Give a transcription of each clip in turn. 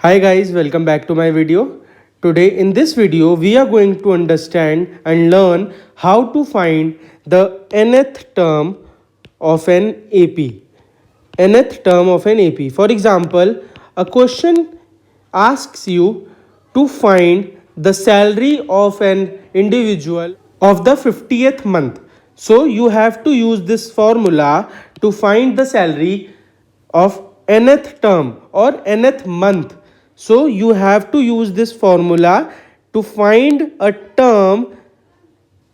Hi guys, welcome back to my video. Today in this video we are going to understand and learn how to find the nth term of an AP. Nth term of an AP. For example, a question asks you to find the salary of an individual of the 50th month. So you have to use this formula to find the salary of nth term or nth month. So you have to use this formula to find a term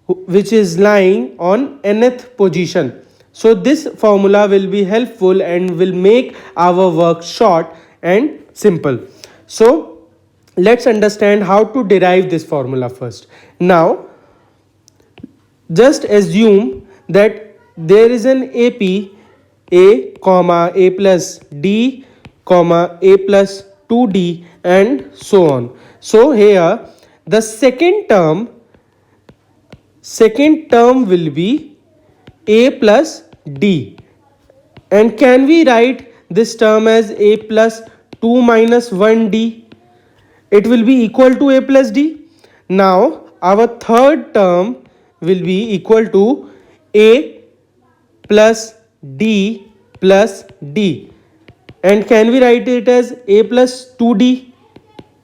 which is lying on nth position. So this formula will be helpful and will make our work short and simple. So let's understand how to derive this formula first. Now just assume that there is an AP a comma a plus d comma a plus 2d and so on. So here the second term will be a plus d, and can we write this term as a plus 2 minus 1d? It will be equal to a plus d. Now our third term will be equal to a plus d plus d, and can we write it as a plus 2d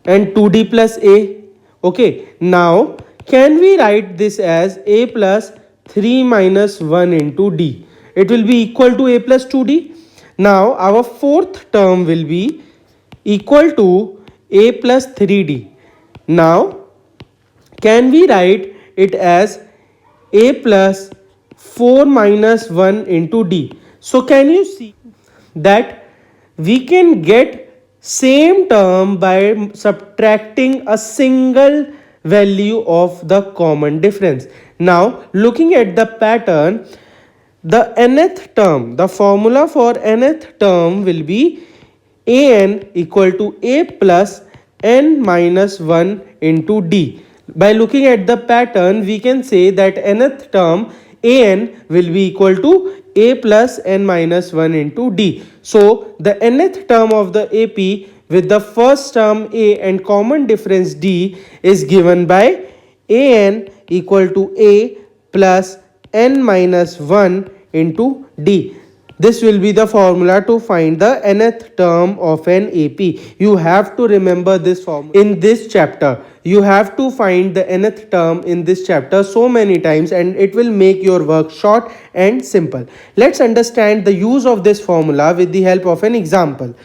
and 2d plus a? Okay, now can we write this as a plus 3 minus 1 into d? It will be equal to a plus 2d. Now our fourth term will be equal to a plus 3d. Now can we write it as a plus 4 minus 1 into d? So can you see that we can get same term by subtracting a single value of the common difference. Now looking at the pattern, the nth term, the formula for nth term will be an equal to a plus n minus 1 into d. By looking at the pattern, we can say that nth term an will be equal to a plus n minus 1 into d. So the nth term of the AP with the first term a and common difference d is given by an equal to a plus n minus 1 into d. This will be the formula to find the nth term of an AP. You have to remember this formula in this chapter. You have to find the nth term in this chapter so many times, and it will make your work short and simple. Let's understand the use of this formula with the help of an example.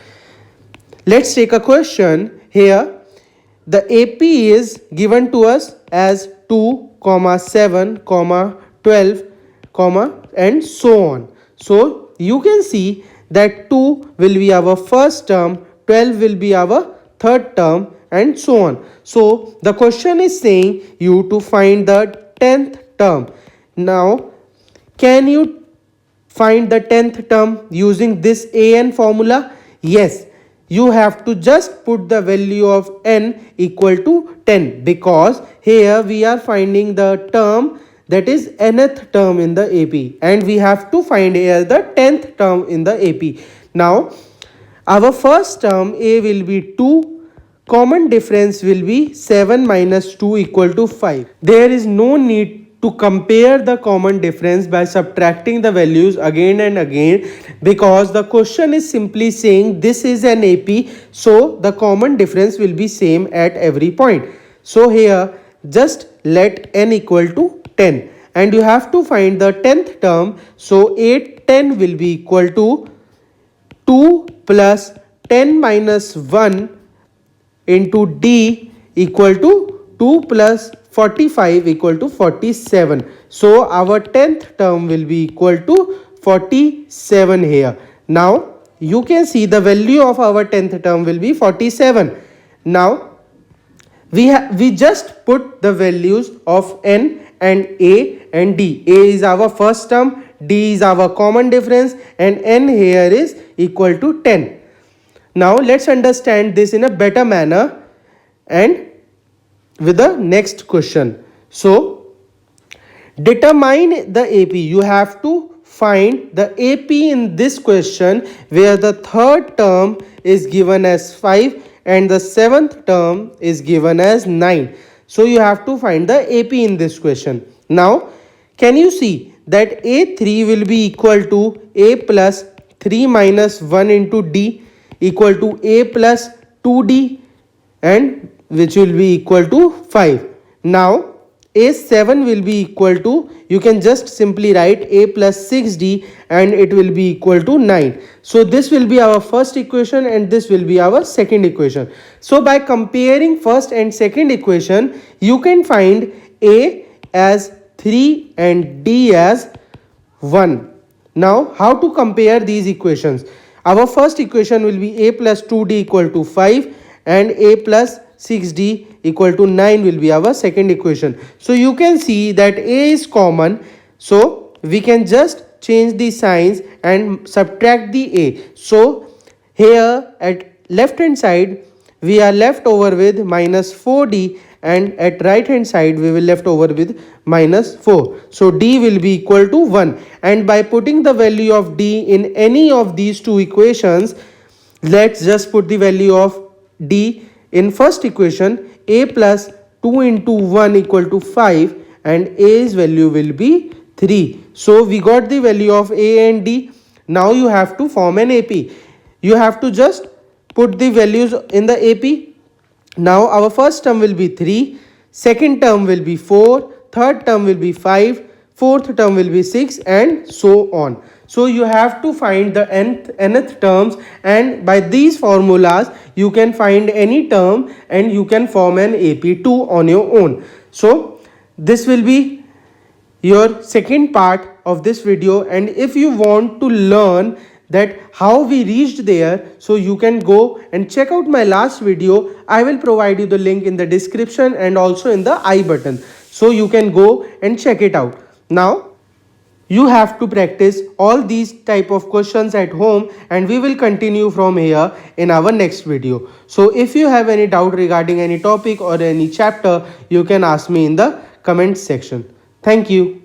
Let's take a question here. The AP is given to us as 2, 7, 12, and so on. So you can see that 2 will be our first term, 12 will be our third term, and so on. So the question is saying you to find the 10th term. Now can you find the 10th term using this an formula? Yes, you have to just put the value of n equal to 10, because here we are finding the term that is nth term in the AP, and we have to find here the 10th term in the AP. Now our first term a will be 2, common difference will be 7 minus 2 equal to 5. There is no need to compare the common difference by subtracting the values again and again, because the question is simply saying this is an AP, so the common difference will be same at every point. So here just let n equal to 10, and you have to find the 10th term. So 8, 10 will be equal to 2 plus 10 minus 1 into d equal to 2 plus 45 equal to 47. So our 10th term will be equal to 47 here. Now you can see the value of our 10th term will be 47. Now we just put the values of n and a and d. A is our first term, d is our common difference, and n here is equal to 10. Now let's understand this in a better manner and with the next question. So determine the AP. You have to find the AP in this question where the third term is given as 5 and the seventh term is given as 9. So you have to find the AP in this question. Now, can you see that A3 will be equal to A plus 3 minus 1 into D equal to A plus 2D, and which will be equal to 5. Now, A7 will be equal to, you can just simply write A plus 6D and it will be equal to 9. So this will be our first equation and this will be our second equation. So by comparing first and second equation, you can find A as 3 and D as 1. Now how to compare these equations? Our first equation will be A plus 2D equal to 5 and A plus 6D equal to 9 will be our second equation. So you can see that A is common, so we can just change the signs and subtract the A. So here at left hand side we are left over with minus 4D, and at right hand side we will left over with minus 4. So D will be equal to 1, and by putting the value of D in any of these two equations, let's just put the value of D in first equation. A plus 2 into 1 equal to 5 and A's value will be 3. So we got the value of A and D. Now you have to form an AP. You have to just put the values in the AP. Now our first term will be 3, second term will be 4, third term will be 5, fourth term will be 6, and so on. So you have to find the nth terms, and by these formulas you can find any term and you can form an AP2 on your own. So this will be your second part of this video, and if you want to learn that how we reached there, so you can go and check out my last video. I will provide you the link in the description and also in the I button, so you can go and check it out. Now you have to practice all these type of questions at home, and we will continue from here in our next video. So if you have any doubt regarding any topic or any chapter, you can ask me in the comment section. Thank you.